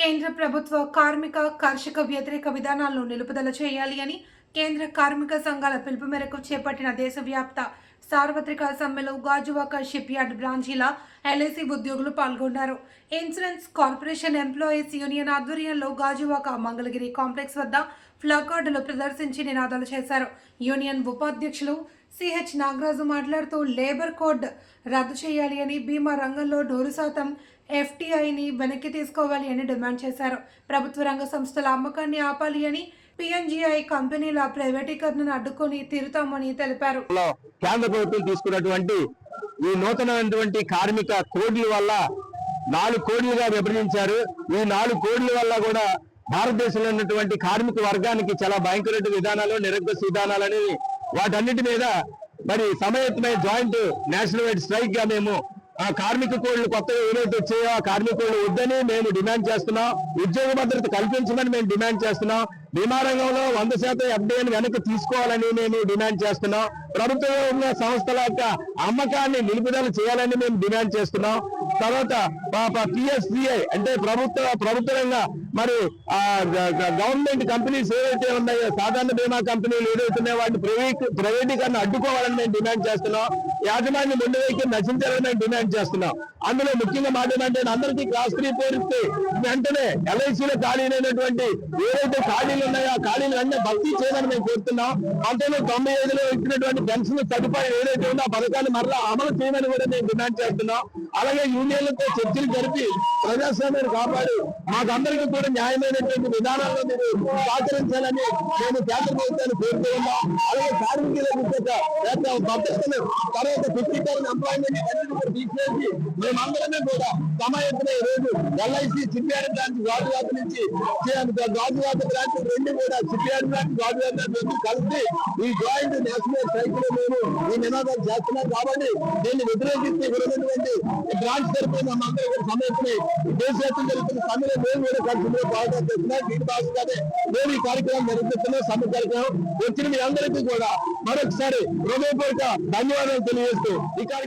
కేంద్ర ప్రభుత్వ కార్మిక కర్షక వ్యతిరేక విధానాలను నిలుపుదల చేయాలి అని కేంద్ర కార్మిక సంఘాల పిలుపు మేరకు చేపట్టిన దేశవ్యాప్త సార్వత్రిక సమ్మెలో గాజువాక షిప్ యార్డ్ బ్రాంచీల ఎల్ఐసి ఉద్యోగులు పాల్గొన్నారు. ఇన్సూరెన్స్ కార్పొరేషన్ ఎంప్లాయీస్ యూనియన్ ఆధ్వర్యంలో గాజువాక మంగళగిరి కాంప్లెక్స్ వద్ద ప్లకార్డులు ప్రదర్శించి నినాదాలు చేశారు. యూనియన్ ఉపాధ్యక్షులు సిహెచ్ నాగరాజు మాట్లాడుతూ లేబర్ కోడ్ రద్దు చేయాలి అని, బీమా రంగంలో 100% ఎఫ్టీఐని వెనక్కి తీసుకోవాలి అని డిమాండ్ చేశారు. ప్రభుత్వ రంగ సంస్థల అమ్మకాన్ని ఆపాలి అని, పిఎన్జిఐ కంపెనీల ప్రైవేటీకరణను అడ్డుకొని తీరుతామని తెలిపారు. కేంద్ర ప్రభుత్వం తీసుకున్నటువంటి ఈ నూతనమైనటువంటి కార్మిక కోడ్ల వల్ల 4 కోడ్లుగా విభజించారు. ఈ 4 కోడ్ల వల్ల కూడా భారతదేశంలో ఉన్నటువంటి కార్మిక వర్గానికి చాలా భయంకరమైన విధానాలు, నిరగ్రహ విధానాలు అనేవి వాటన్నిటి మీద మరి సమయత్తమైన జాయింట్ నేషనల్ వైడ్ స్ట్రైక్ గా మేము ఆ కార్మిక కోడ్లు కొత్తగా ఏవైతే వచ్చాయో ఆ కార్మిక కోడ్లు వద్దని మేము డిమాండ్ చేస్తున్నాం. ఉద్యోగ భద్రత కల్పించమని మేము డిమాండ్ చేస్తున్నాం. బీమా రంగంలో 100% ఎఫ్డీఐని వెనక్కి తీసుకోవాలని మేము డిమాండ్ చేస్తున్నాం. ప్రభుత్వ సంస్థల యొక్క అమ్మకాన్ని నిలుపుదల చేయాలని మేము డిమాండ్ చేస్తున్నాం. తర్వాత పిఎస్సిఐ అంటే ప్రభుత్వంగా మరి గవర్నమెంట్ కంపెనీస్ ఏవైతే ఉన్నాయో, సాధారణ బీమా కంపెనీలు ఏదైతే ఉన్నాయో వాటిని ప్రైవేటీకరణ అడ్డుకోవాలని మేము డిమాండ్ చేస్తున్నాం. యాజమాన్య ముందు వైఖరి నశించాలని మేము డిమాండ్ చేస్తున్నాం. అందులో ముఖ్యంగా మాట ఏంటంటే అందరికీ క్లాస్ 3 పేరుస్తే వెంటనే ఎల్ఐసీలో ఖాళీలైనటువంటి ఏవైతే ఖాళీలు ఉన్నాయో ఆ ఖాళీలు అన్నీ భర్తీ చేయాలని మేము కోరుతున్నాం. అంతేలో 95లో ఇచ్చినటువంటి పెన్షన్ సదుపాయం ఏదైతే ఉందో ఆ పథకాన్ని మరలా అమలు చేయమని కూడా మేము డిమాండ్ చేస్తున్నాం. అలాగే యూనియన్లతో చర్చలు జరిపి ప్రజాస్వామ్యాన్ని కాపాడి మాకందరికీ కూడా న్యాయమైనటువంటి విధానాల్లో మీరు సహకరించాలని మేము కేంద్ర ప్రభుత్వాన్ని కోరుతూ ఉన్నాం. అలాగే కార్మికుల భద్రతను తర్వాత 50% ఎంప్లాయ్మెంట్ అన్నిటి కూడా తీసేసి మేమందరమే కూడా సమాయత్తనే రోజు ఎల్ఐసి సిపిఆర్ బ్రాంచ్ గాజువాక నుంచి గాజువాక బ్రాంచ్ 2 కూడా సిపిఆర్ బ్రాంచ్ గాజువాక బ్రాంచ్ కలిసి ఈ జాయింట్ నేషనల్ స్ట్రైక్ లో మేము ఈ నినాదాలు చేస్తున్నాం. కాబట్టి దీన్ని వ్యతిరేకిస్తే ఉన్నటువంటి బ్రాంచ్ తరఫున మనందరూ కూడా సమయత్తనే దేశవ్యాప్తంగా జరుగుతున్న సమ్మెలో మేము కూడా కలిసి పాల్గొన చేస్తున్నాం. దీని భాగంగానే మేము ఈ కార్యక్రమం నిర్వహిస్తున్నాం. సమ్మె కార్యక్రమం వచ్చిన మీ అందరికీ కూడా మరొకసారి హృదయపూర్వక ధన్యవాదాలు తెలియజేస్తూ ఈ కార్యక్రమం